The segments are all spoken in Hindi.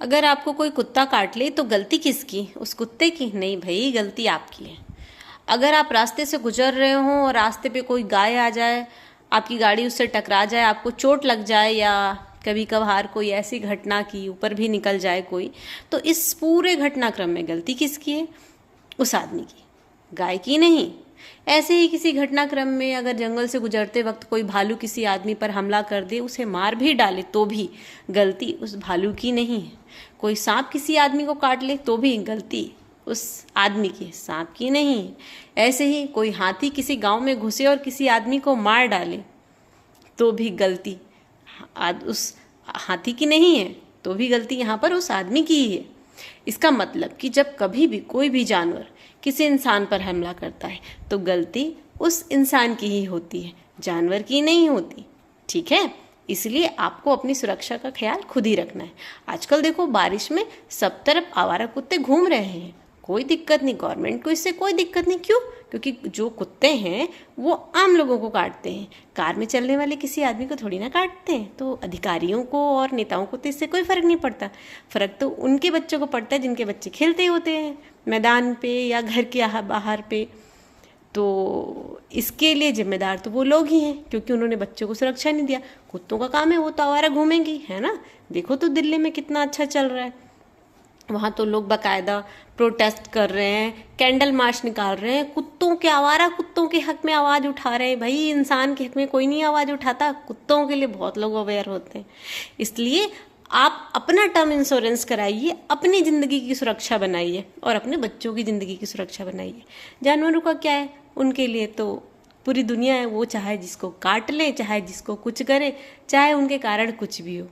अगर आपको कोई कुत्ता काट ले तो गलती किसकी? उस कुत्ते की? नहीं भाई, गलती आपकी है। अगर आप रास्ते से गुजर रहे हो और रास्ते पे कोई गाय आ जाए, आपकी गाड़ी उससे टकरा जाए, आपको चोट लग जाए, या कभी कभार कोई ऐसी घटना की ऊपर भी निकल जाए कोई, तो इस पूरे घटनाक्रम में गलती किसकी है? उस आदमी की, गाय की नहीं। ऐसे ही किसी घटनाक्रम में अगर जंगल से गुजरते वक्त कोई भालू किसी आदमी पर हमला कर दे, उसे मार भी डाले, तो भी गलती उस भालू की नहीं है। कोई सांप किसी आदमी को काट ले तो भी गलती उस आदमी की, सांप की नहीं है। ऐसे ही कोई हाथी किसी गांव में घुसे और किसी आदमी को मार डाले तो भी गलती उस हाथी की नहीं है, तो भी गलती यहाँ पर उस आदमी की ही है। इसका मतलब कि जब कभी भी कोई भी जानवर किसी इंसान पर हमला करता है तो गलती उस इंसान की ही होती है, जानवर की नहीं होती। ठीक है, इसलिए आपको अपनी सुरक्षा का ख्याल खुद ही रखना है। आजकल देखो, बारिश में सब तरफ आवारा कुत्ते घूम रहे हैं, कोई दिक्कत नहीं, गवर्नमेंट को इससे कोई दिक्कत नहीं। क्यों? क्योंकि जो कुत्ते हैं वो आम लोगों को काटते हैं, कार में चलने वाले किसी आदमी को थोड़ी ना काटते हैं। तो अधिकारियों को और नेताओं को तो इससे कोई फ़र्क नहीं पड़ता। फ़र्क तो उनके बच्चों को पड़ता है जिनके बच्चे खेलते होते हैं मैदान पे या घर के बाहर पे। तो इसके लिए जिम्मेदार तो वो लोग ही हैं, क्योंकि उन्होंने बच्चों को सुरक्षा नहीं दिया। कुत्तों का काम है, वो तो आवारा घूमेंगी, है ना। देखो तो दिल्ली में कितना अच्छा चल रहा है, वहाँ तो लोग बाकायदा प्रोटेस्ट कर रहे हैं, कैंडल मार्च निकाल रहे हैं, कुत्तों के, आवारा कुत्तों के हक में आवाज़ उठा रहे हैं। भाई, इंसान के हक में कोई नहीं आवाज़ उठाता, कुत्तों के लिए बहुत लोग अवेयर होते हैं। इसलिए आप अपना टर्म इंश्योरेंस कराइए, अपनी ज़िंदगी की सुरक्षा बनाइए और अपने बच्चों की ज़िंदगी की सुरक्षा बनाइए। जानवरों का क्या है, उनके लिए तो पूरी दुनिया है, वो चाहे जिसको काट ले, चाहे जिसको कुछ करे, चाहे उनके कारण कुछ भी हो,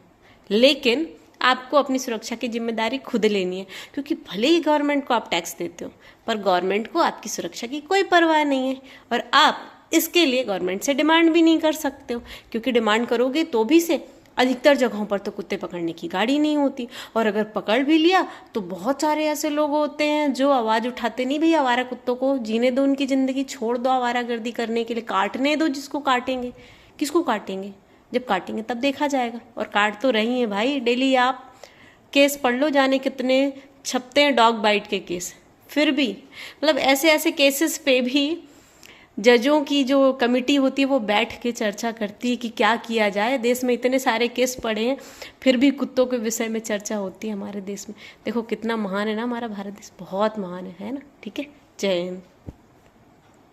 लेकिन आपको अपनी सुरक्षा की जिम्मेदारी खुद लेनी है। क्योंकि भले ही गवर्नमेंट को आप टैक्स देते हो, पर गवर्नमेंट को आपकी सुरक्षा की कोई परवाह नहीं है, और आप इसके लिए गवर्नमेंट से डिमांड भी नहीं कर सकते हो। क्योंकि डिमांड करोगे तो भी से अधिकतर जगहों पर तो कुत्ते पकड़ने की गाड़ी नहीं होती, और अगर पकड़ भी लिया तो बहुत सारे ऐसे लोग होते हैं जो आवाज़ उठाते नहीं, भाई आवारा कुत्तों को जीने दो, उनकी ज़िंदगी छोड़ दो आवारागर्दी करने के लिए, काटने दो जिसको काटेंगे। किसको काटेंगे? जब काटेंगे तब देखा जाएगा। और काट तो रही हैं भाई, डेली आप केस पढ़ लो, जाने कितने छपते हैं डॉग बाइट के केस। फिर भी मतलब ऐसे ऐसे केसेस पे भी जजों की जो कमिटी होती है वो बैठ के चर्चा करती है कि क्या किया जाए। देश में इतने सारे केस पड़े हैं, फिर भी कुत्तों के विषय में चर्चा होती है हमारे देश में। देखो कितना महान है ना हमारा भारत देश, बहुत महान है ना। ठीक है, जय हिंद।